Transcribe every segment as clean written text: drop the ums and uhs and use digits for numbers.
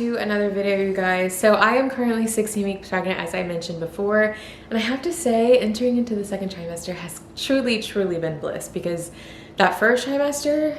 to another video, you guys. So I am currently 16 weeks pregnant, as I mentioned before, and I have to say entering into the second trimester has truly been bliss, because that first trimester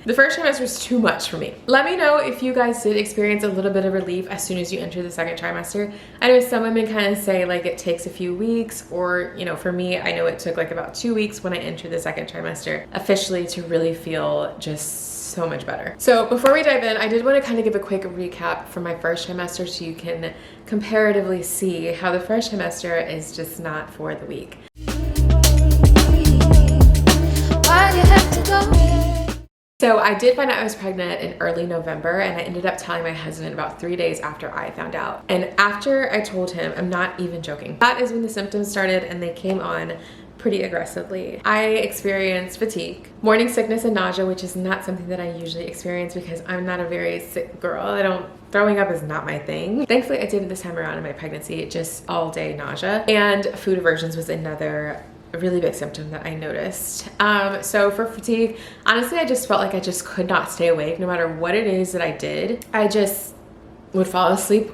the first trimester was too much for me. Let me know if you guys did experience a little bit of relief as soon as you enter the second trimester. I know some women kind of say like it takes a few weeks, or you know, for me, I know it took like about 2 weeks when I entered the second trimester officially to really feel just so much better. So before we dive in, I did want to kind of give a quick recap from my first trimester so you can comparatively see how the first trimester is just not for the weak. Why you have to go? So I did find out I was pregnant in early November, and I ended up telling my husband about 3 days after I found out. And after I told him, I'm not even joking, that is when the symptoms started, and they came on pretty aggressively. I experienced fatigue, morning sickness, and nausea, which is not something that I usually experience because I'm not a very sick girl. Throwing up is not my thing. Thankfully, I did it this time around in my pregnancy, just all day nausea. And food aversions was another really big symptom that I noticed. So for fatigue, honestly, I just felt like I just could not stay awake no matter what it is that I did. I just would fall asleep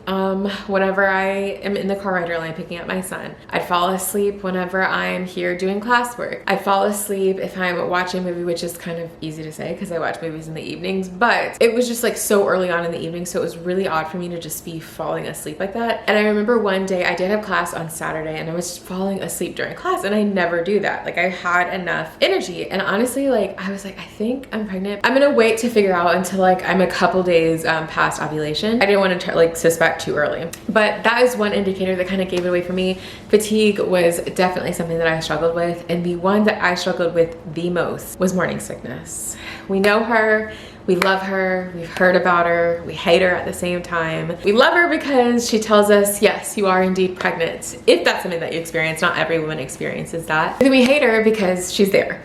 whenever I am in the car ride or line picking up my son. I'd fall asleep whenever I'm here doing classwork. I'd fall asleep if I'm watching a movie, which is kind of easy to say because I watch movies in the evenings, but it was just like so early on in the evening, so it was really odd for me to just be falling asleep like that. And I remember one day I did have class on Saturday and I was falling asleep during class, and I never do that. Like, I had enough energy, and honestly, like, I was like, I think I'm pregnant. I'm gonna wait to figure out until like I'm a couple days past ovulation. I didn't want to like suspect too early, but that is one indicator that kind of gave it away for me. Fatigue was definitely something that I struggled with, and the one that I struggled with the most was morning sickness. We know her, we love her, we've heard about her, we hate her at the same time. We love her because she tells us, yes, you are indeed pregnant. If that's something that you experience, not every woman experiences that. And then we hate her because she's there.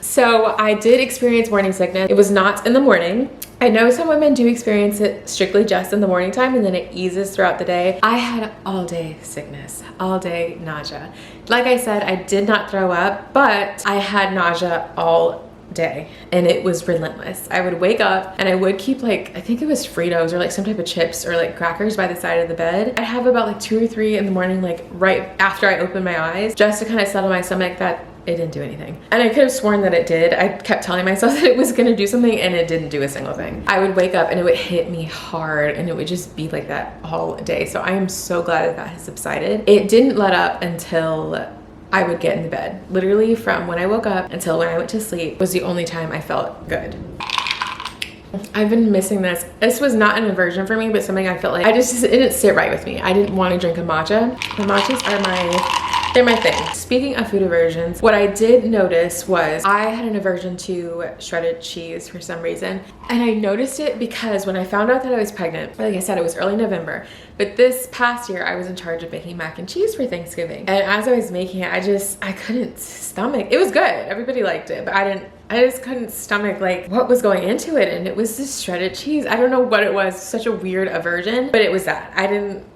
So I did experience morning sickness. It was not in the morning. I know some women do experience it strictly just in the morning time, and then it eases throughout the day. I had all day sickness, all day nausea. Like I said, I did not throw up, but I had nausea all day, and it was relentless. I would wake up and I would keep like, I think it was Fritos or like some type of chips or like crackers by the side of the bed. I'd have about like 2 or 3 in the morning, like right after I opened my eyes, just to kind of settle my stomach. That it didn't do anything. And I could have sworn that it did. I kept telling myself that it was gonna do something, and it didn't do a single thing. I would wake up and it would hit me hard, and it would just be like that all day. So I am so glad that that has subsided. It didn't let up until I would get in the bed. Literally from when I woke up until when I went to sleep was the only time I felt good. I've been missing this. This was not an aversion for me, but something I felt like it didn't sit right with me. I didn't want to drink a matcha. The matchas are they're my thing. Speaking of food aversions, what I did notice was I had an aversion to shredded cheese for some reason. And I noticed it because when I found out that I was pregnant, like I said, it was early November, but this past year I was in charge of making mac and cheese for Thanksgiving. And as I was making it, I couldn't stomach. It was good. Everybody liked it, but I just couldn't stomach like what was going into it. And it was this shredded cheese. I don't know what it was, such a weird aversion, but it was that. I didn't,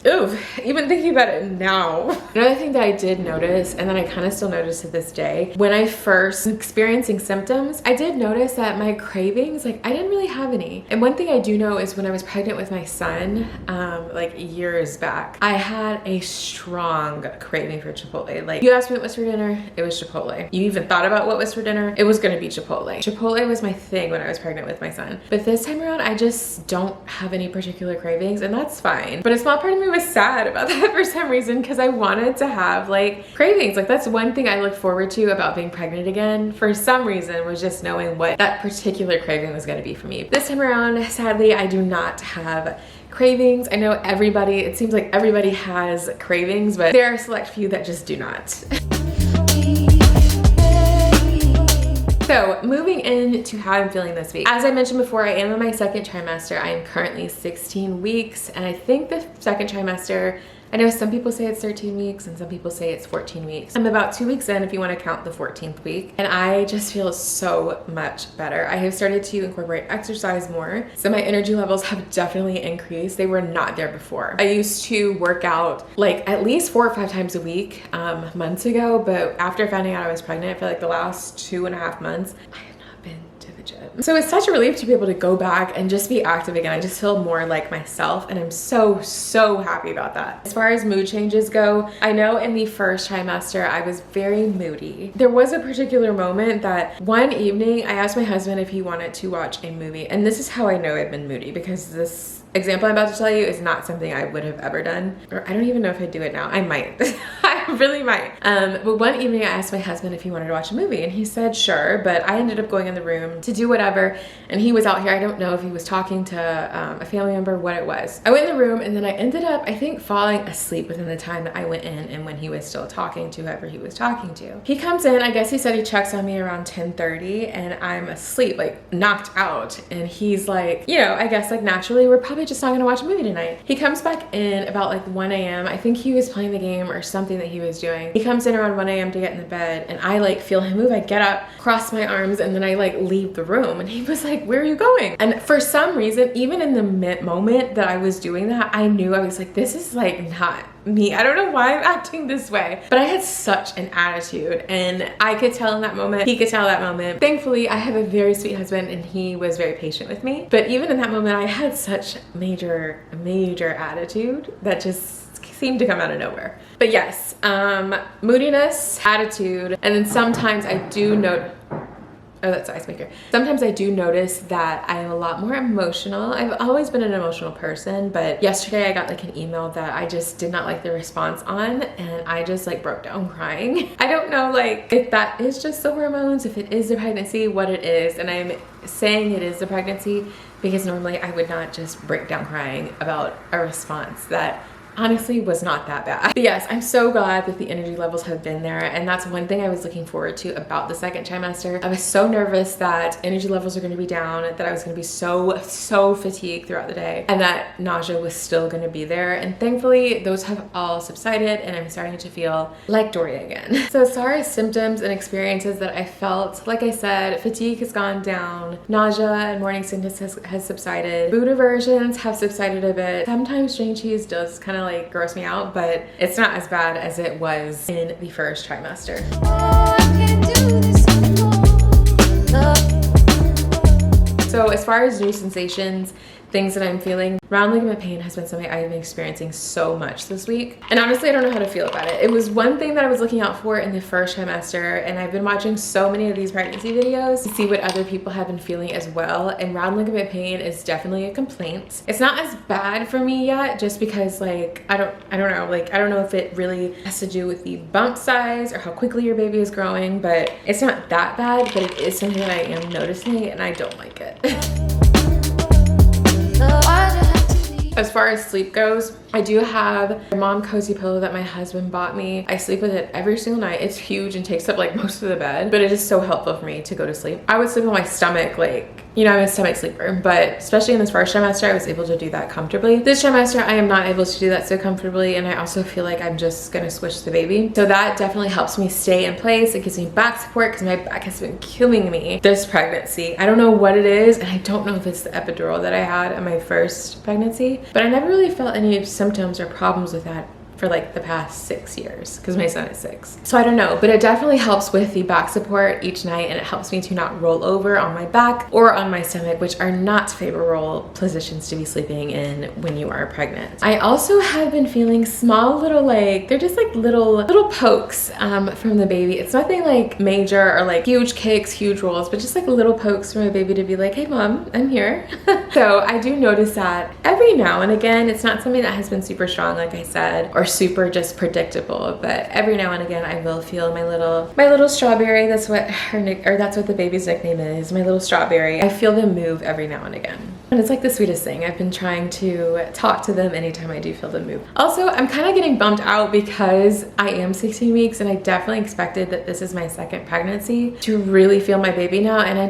ooh, even thinking about it now. Another thing that I did notice, and then I kind of still notice to this day, when I first experiencing symptoms, I did notice that my cravings, like I didn't really have any. And one thing I do know is when I was pregnant with my son, like years back, I had a strong craving for Chipotle. Like, you asked me what was for dinner, it was Chipotle. You even thought about what was for dinner, it was gonna be Chipotle. Chipotle was my thing when I was pregnant with my son. But this time around, I just don't have any particular cravings, and that's fine. But a small part of me was sad about that for some reason, because I wanted to have like cravings. Like, that's one thing I look forward to about being pregnant again for some reason, was just knowing what that particular craving was going to be for me. This time around, sadly, I do not have cravings. I know everybody, it seems like everybody has cravings, but there are a select few that just do not. So moving into how I'm feeling this week. As I mentioned before, I am in my second trimester. I am currently 16 weeks, and I think the second trimester, I know some people say it's 13 weeks and some people say it's 14 weeks. I'm about 2 weeks in if you want to count the 14th week, and I just feel so much better. I have started to incorporate exercise more, so my energy levels have definitely increased. They were not there before. I used to work out like at least 4 or 5 times a week months ago, but after finding out I was pregnant, I feel like the last 2.5 months, I have not been to the gym. So it's such a relief to be able to go back and just be active again. I just feel more like myself, and I'm so, so happy about that. As far as mood changes go, I know in the first trimester, I was very moody. There was a particular moment that one evening I asked my husband if he wanted to watch a movie, and this is how I know I've been moody, because this example I'm about to tell you is not something I would have ever done, or I don't even know if I'd do it now. I might. I really might. But one evening I asked my husband if he wanted to watch a movie, and he said sure, but I ended up going in the room to do whatever, and he was out here. I don't know if he was talking to a family member, what it was. I went in the room, and then I ended up, I think, falling asleep within the time that I went in and when he was still talking to whoever he was talking to. He comes in, I guess he said he checks on me around 10:30, and I'm asleep, like knocked out, and he's like, you know, I guess like naturally we're probably just not gonna watch a movie tonight. He comes back in about like 1 a.m. I think he was playing the game or something that he was doing. He comes in around 1 a.m. to get in the bed, and I like feel him move. I get up, cross my arms, and then I like leave the room, and he was like, where are you going? And for some reason, even in the moment that I was doing that, I knew, I was like, this is like not me. I don't know why I'm acting this way, but I had such an attitude, and I could tell in that moment, he could tell that moment. Thankfully, I have a very sweet husband, and he was very patient with me. But even in that moment, I had such major attitude that just seemed to come out of nowhere. But yes, moodiness, attitude, and then sometimes I do note, oh, that's the ice maker. Sometimes I do notice that I am a lot more emotional. I've always been an emotional person, but yesterday I got like an email that I just did not like the response on, and I just like broke down crying. I don't know like if that is just the hormones, if it is the pregnancy, what it is, and I'm saying it is the pregnancy because normally I would not just break down crying about a response that honestly was not that bad. But yes, I'm so glad that the energy levels have been there, and that's one thing I was looking forward to about the second trimester. I was so nervous that energy levels are going to be down, that I was going to be so fatigued throughout the day, and that nausea was still going to be there, and thankfully those have all subsided, and I'm starting to feel like Dory again. So as far as symptoms and experiences that I felt, like I said, fatigue has gone down, nausea and morning sickness has subsided, food aversions have subsided a bit. Sometimes string cheese does kind of like gross me out, but it's not as bad as it was in the first trimester. So as far as new sensations, things that I'm feeling, round ligament pain has been something I've been experiencing so much this week. And honestly, I don't know how to feel about it. It was one thing that I was looking out for in the first trimester, and I've been watching so many of these pregnancy videos to see what other people have been feeling as well. And round ligament pain is definitely a complaint. It's not as bad for me yet, just because like, I don't know, like, I don't know if it really has to do with the bump size or how quickly your baby is growing, but it's not that bad, but it is something that I am noticing, and I don't like it. As far as sleep goes, I do have a mom cozy pillow that my husband bought me. I sleep with it every single night. It's huge and takes up like most of the bed, but it is so helpful for me to go to sleep. I would sleep on my stomach, like, you know, I'm a stomach sleeper, but especially in this first trimester, I was able to do that comfortably. This trimester, I am not able to do that so comfortably, and I also feel like I'm just gonna switch the baby. So that definitely helps me stay in place. It gives me back support because my back has been killing me this pregnancy. I don't know what it is, and I don't know if it's the epidural that I had in my first pregnancy, but I never really felt any symptoms or problems with that for like the past 6 years, because my son is 6. So I don't know, but it definitely helps with the back support each night, and it helps me to not roll over on my back or on my stomach, which are not favorable positions to be sleeping in when you are pregnant. I also have been feeling small little, like, they're just like little pokes from the baby. It's nothing like major or like huge kicks, huge rolls, but just like little pokes from a baby to be like, hey mom, I'm here. So I do notice that every now and again. It's not something that has been super strong, like I said, or super just predictable, but every now and again I will feel my little strawberry. That's what that's what the baby's nickname is, my little strawberry. I feel them move every now and again, and it's like the sweetest thing. I've been trying to talk to them anytime I do feel them move. Also, I'm kind of getting bummed out because I am 16 weeks, and I definitely expected that this is my second pregnancy to really feel my baby now, and I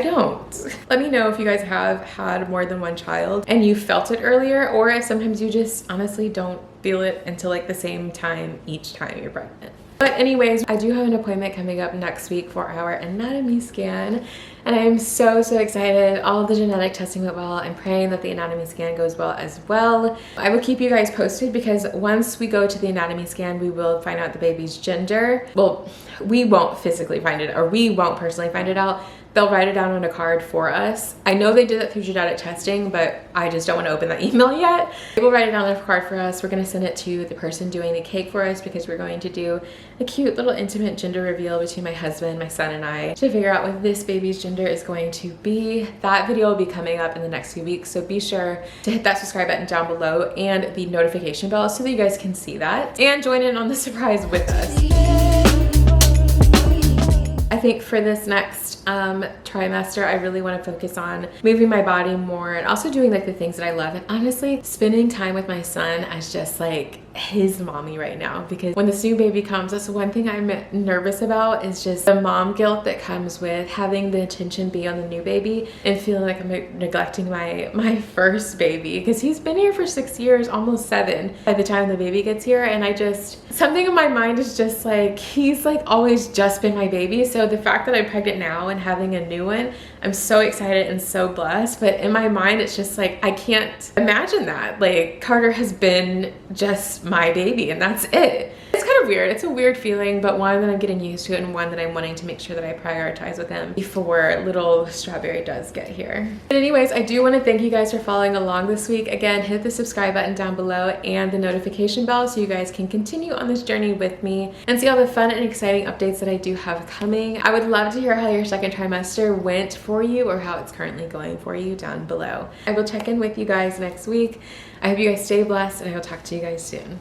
don't. Let me know if you guys have had more than one child and you felt it earlier, or if sometimes you just honestly don't feel it until like the same time each time you're pregnant. But anyways, I do have an appointment coming up next week for our anatomy scan, and I am so excited. All of the genetic testing went well. I'm praying that the anatomy scan goes well as well. I will keep you guys posted, because once we go to the anatomy scan, we will find out the baby's gender. Well, we won't physically find it, or we won't personally find it out, they'll write it down on a card for us. I know they did that through genetic testing, but I just don't want to open that email yet. They will write it down on a card for us. We're going to send it to the person doing the cake for us because we're going to do a cute little intimate gender reveal between my husband, my son, and I to figure out what this baby's gender is going to be. That video will be coming up in the next few weeks, so be sure to hit that subscribe button down below and the notification bell so that you guys can see that and join in on the surprise with us. I think for this next trimester, I really want to focus on moving my body more and also doing like the things that I love, and honestly spending time with my son as just like his mommy right now, because when this new baby comes, that's one thing I'm nervous about, is just the mom guilt that comes with having the attention be on the new baby and feeling like I'm neglecting my first baby, because he's been here for 6 years, almost 7 by the time the baby gets here. And I just, something in my mind is just like, he's like always just been my baby. So the fact that I'm pregnant now and having a new one, I'm so excited and so blessed, but in my mind it's just like I can't imagine that. Like, Carter has been just my baby and that's it. It's kind of weird. It's a weird feeling, but one that I'm getting used to and one that I'm wanting to make sure that I prioritize with him before little Strawberry does get here. But anyways, I do want to thank you guys for following along this week. Again, hit the subscribe button down below and the notification bell so you guys can continue on this journey with me and see all the fun and exciting updates that I do have coming. I would love to hear how your second trimester went for you or how it's currently going for you down below. I will check in with you guys next week. I hope you guys stay blessed and I will talk to you guys soon.